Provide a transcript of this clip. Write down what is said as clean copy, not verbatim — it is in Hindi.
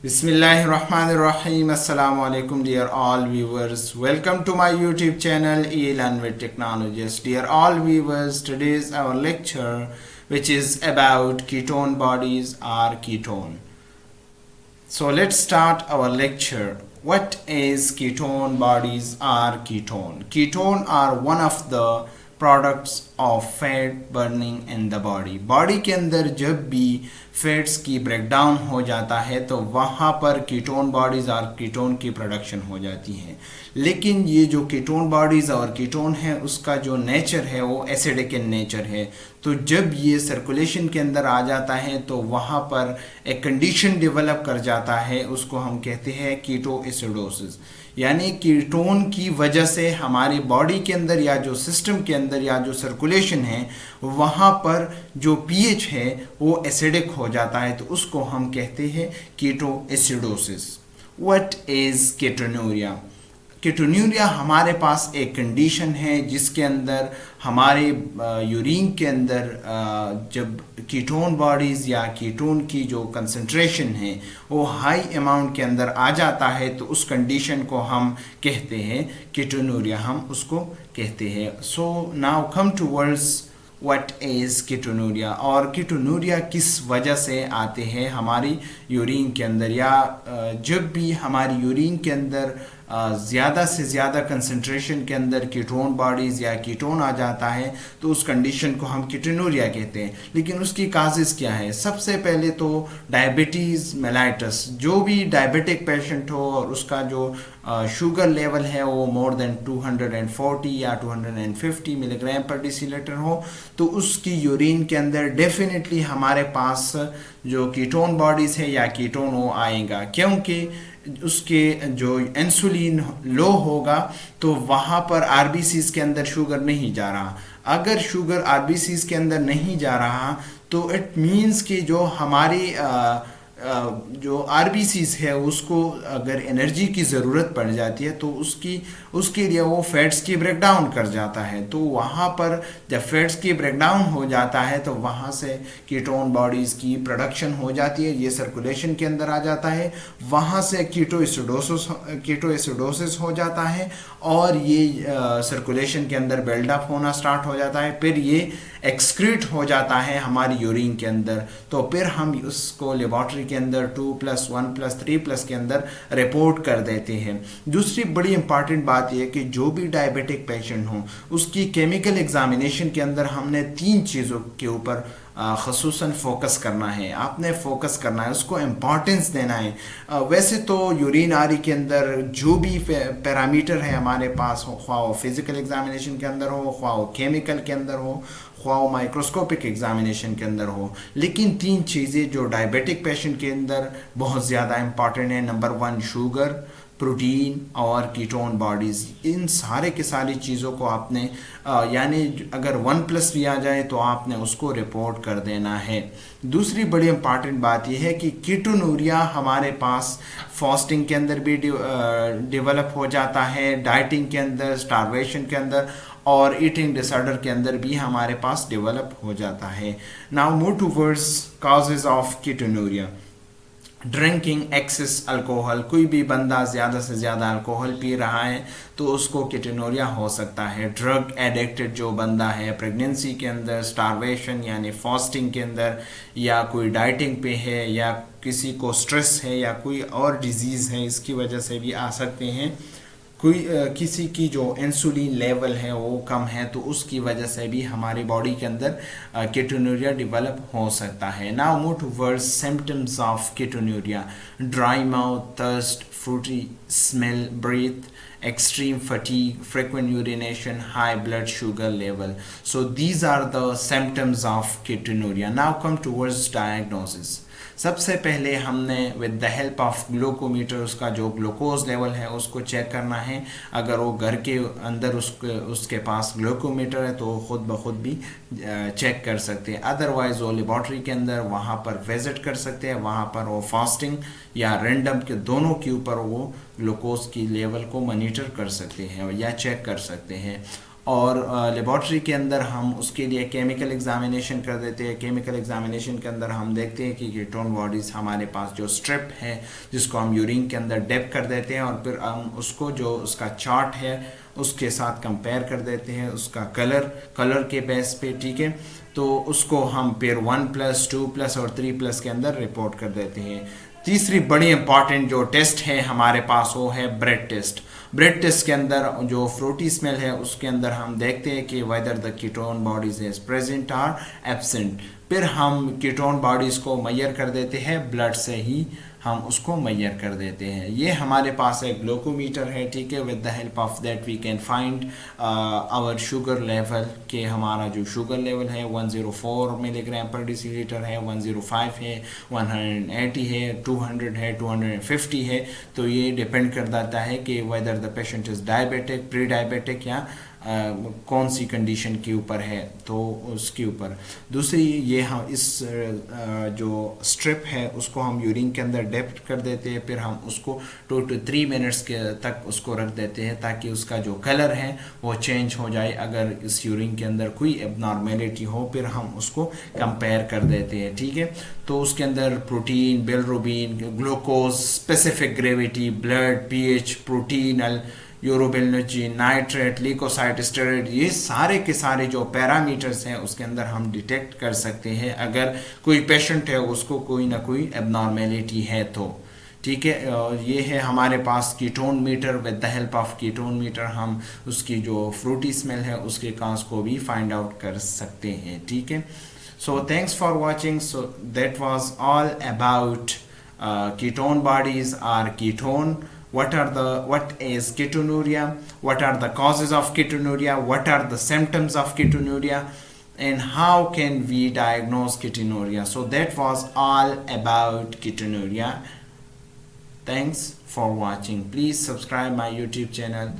Bismillahirrahmanirrahim. Assalamu alaikum, dear all viewers. Welcome to my YouTube channel, E-Learn with Technologies. Dear all viewers, today is our lecture, which is about ketone bodies or ketone. So let's start our lecture. What is ketone bodies or ketone? Ketone are one of the products of fat burning in the body. Body के अंदर जब भी फैट्स की ब्रेकडाउन हो जाता है तो वहाँ पर कीटोन बॉडीज़ और कीटोन की प्रोडक्शन हो जाती है। लेकिन ये जो कीटोन बॉडीज़ और कीटोन है उसका जो नेचर है वो एसिडिक इन नेचर है। तो जब ये सर्कुलेशन के अंदर आ जाता है तो वहाँ पर एक कंडीशन डेवलप कर जाता है, उसको हम कहते हैं कीटोएसिडोसिस। यानी कीटोन की वजह से हमारी बॉडी के अंदर या जो सिस्टम के अंदर या जो सर्कुलेशन है वहाँ पर जो पीएच है वो एसिडिक हो जाता है, तो उसको हम कहते हैं ketoacidosis. What is ketonuria? Ketonuria हमारे पास एक कंडीशन है जिसके अंदर हमारे यूरिन के अंदर जब कीटोन बॉडीज़ या कीटोन की जो कंसंट्रेशन है वो हाई अमाउंट के अंदर आ जाता है, तो उस कंडीशन को हम कहते हैं कीटोन्यूरिया, हम उसको कहते हैं। So now come towards what is ketonuria, और कीटोन्यूरिया किस वजह से आते हैं हमारी यूरिन के अंदर, या जब भी हमारी यूरिन के अंदर ज़्यादा से ज़्यादा कंसंट्रेशन के अंदर कीटोन बॉडीज़ या कीटोन आ जाता है तो उस कंडीशन को हम कीटोन्यूरिया कहते हैं। लेकिन उसकी काजेज़ क्या है? सबसे पहले तो डायबिटीज़ मेलाइटस, जो भी डायबिटिक पेशेंट हो और उसका जो शुगर लेवल है वो मोर देन 240 या 250 मिलीग्राम पर डेसीलीटर हो, तो उसकी यूरिन के अंदर डेफिनेटली हमारे पास जो कीटोन बॉडीज़ है या कीटोन वो आएगा, क्योंकि उसके जो इंसुलिन लो होगा तो वहाँ पर आरबीसीज के अंदर शुगर नहीं जा रहा। अगर शुगर आरबीसीज के अंदर नहीं जा रहा तो इट मीन्स कि जो हमारी जो आरबीसीज है उसको अगर एनर्जी की ज़रूरत पड़ जाती है तो उसके लिए वो फैट्स की ब्रेकडाउन कर जाता है। तो वहाँ पर जब फैट्स की ब्रेकडाउन हो जाता है तो वहाँ से कीटोन बॉडीज़ की प्रोडक्शन हो जाती है, ये सर्कुलेशन के अंदर आ जाता है, वहाँ से कीटोएसिडोसिस हो जाता है और ये सर्कुलेशन के अंदर बिल्डअप होना स्टार्ट हो जाता है, फिर ये एक्सक्रीट हो जाता है हमारी यूरिन के अंदर। तो फिर हम उसको लेबॉर्ट्री के अंदर 2+1+3+ के अंदर रिपोर्ट कर देते हैं। दूसरी बड़ी इंपॉर्टेंट बात यह कि जो भी डायबिटिक पेशेंट हो उसकी केमिकल एग्जामिनेशन के अंदर हमने 3 चीज़ों के ऊपर ख़ुसूसन फोकस करना है, आपने फोकस करना है, उसको इम्पॉर्टेंस देना है। वैसे तो यूरिन आरी के अंदर जो भी पैरामीटर है हमारे पास हो, ख्वाह वो फिज़िकल एग्जामिनेशन के अंदर हो, ख्वाह वो केमिकल के अंदर हो, ख्वाह वो माइक्रोस्कोपिक एग्जामिनेशन के अंदर हो, लेकिन 3 चीज़ें जो डायबिटिक पेशेंट के अंदर बहुत ज़्यादा इम्पॉर्टेंट है, नंबर 1 शुगर, प्रोटीन और कीटोन बॉडीज़। इन सारे के सारी चीज़ों को आपने यानी अगर 1+ भी आ जाए तो आपने उसको रिपोर्ट कर देना है। दूसरी बड़ी इंपॉर्टेंट बात यह है कि कीटोन्यूरिया हमारे पास फास्टिंग के अंदर भी डेवलप हो जाता है, डाइटिंग के अंदर, स्टारवेशन के अंदर और ईटिंग डिसऑर्डर के अंदर भी हमारे पास डेवलप हो जाता है। Now move towards causes of ketonuria. Drinking excess alcohol, कोई भी बंदा ज़्यादा से ज़्यादा अल्कोहल पी रहा है तो उसको कीटोन्यूरिया हो सकता है। ड्रग एडिक्टेड जो बंदा है, प्रेगनेंसी के अंदर, स्टारवेशन यानी फास्टिंग के अंदर, या कोई डाइटिंग पे है, या किसी को स्ट्रेस है या कोई और डिजीज़ है, इसकी वजह से भी आ सकते हैं। कोई किसी की जो इंसुलिन लेवल है वो कम है तो उसकी वजह से भी हमारी बॉडी के अंदर कीटोन्यूरिया डेवलप हो सकता है। Now move towards symptoms of ketonuria. Dry mouth, thirst, fruity smell, breath, extreme fatigue, frequent urination, high blood sugar level. So these are the symptoms of ketonuria. Now come towards diagnosis. सबसे पहले हमने with the help of glucometer उसका जो ग्लूकोज लेवल है उसको चेक करना है। अगर वो घर के अंदर उसके पास ग्लूकोमीटर है तो वो खुद ब खुद भी चेक कर सकते हैं, अदरवाइज वो लेबॉर्ट्री के अंदर वहाँ पर विजिट कर सकते हैं, वहाँ पर वो फास्टिंग या रैंडम के दोनों के ऊपर वो ग्लूकोज की लेवल को मॉनिटर कर सकते हैं या चेक कर सकते हैं। और लेबॉर्ट्री के अंदर हम उसके लिए केमिकल एग्जामिनेशन कर देते हैं। केमिकल एग्जामिनेशन के अंदर हम देखते हैं कि कीटोन बॉडीज़ हमारे पास जो स्ट्रिप है जिसको हम यूरिन के अंदर डेप कर देते हैं, और फिर हम उसको जो उसका चार्ट है उसके साथ कंपेयर कर देते हैं उसका कलर के बेस पे, ठीक है। तो उसको हम फिर 1+, 2+ और 3+ के अंदर रिपोर्ट कर देते हैं। तीसरी बड़ी इंपॉर्टेंट जो टेस्ट है हमारे पास वो है ब्रेड टेस्ट। ब्रेड टेस्ट के अंदर जो फ्रूटी स्मेल है उसके अंदर हम देखते हैं कि whether the ketone bodies is present or absent. फिर हम कीटोन बॉडीज को मेजर कर देते हैं, ब्लड से ही हम उसको मेजर कर देते हैं। ये हमारे पास एक ग्लूकोमीटर है, ठीक है। With the help of that we can find our sugar level, कि हमारा जो शुगर लेवल है 104 मिलीग्राम पर डेसीलीटर है, 105 है, 180 है, 200 है, 250 है। तो ये डिपेंड कर जाता है कि whether the patient is diabetic, pre diabetic या कौन सी कंडीशन के ऊपर है, तो उसके ऊपर। दूसरी ये हम इस जो स्ट्रिप है उसको हम यूरिन के अंदर डेप कर देते हैं, फिर हम उसको 2 to 3 मिनट्स के तक उसको रख देते हैं ताकि उसका जो कलर है वो चेंज हो जाए। अगर इस यूरिन के अंदर कोई एबनॉर्मेलिटी हो फिर हम उसको कंपेयर कर देते हैं, ठीक है। तो उसके अंदर protein, bilirubin, glucose, specific gravity, blood pH, प्रोटीनल, यूरोबिलिनोजिन, नाइट्रेट, ल्यूकोसाइट, स्टेरॉइड, ये सारे के सारे जो पैरामीटर्स हैं उसके अंदर हम डिटेक्ट कर सकते हैं अगर कोई पेशेंट है उसको कोई ना कोई एबनॉर्मेलिटी है तो, ठीक है। और ये है हमारे पास ketone meter. With the help of ketone meter हम उसकी जो फ्रूटी स्मेल है उसके काज को भी फाइंड आउट कर सकते हैं, ठीक है। So thanks for watching. So that was all about ketone bodies or ketone. What is ketonuria, what are the causes of ketonuria, what are the symptoms of ketonuria, and how can we diagnose ketonuria. So that was all about ketonuria. Thanks for watching. Please subscribe my YouTube channel.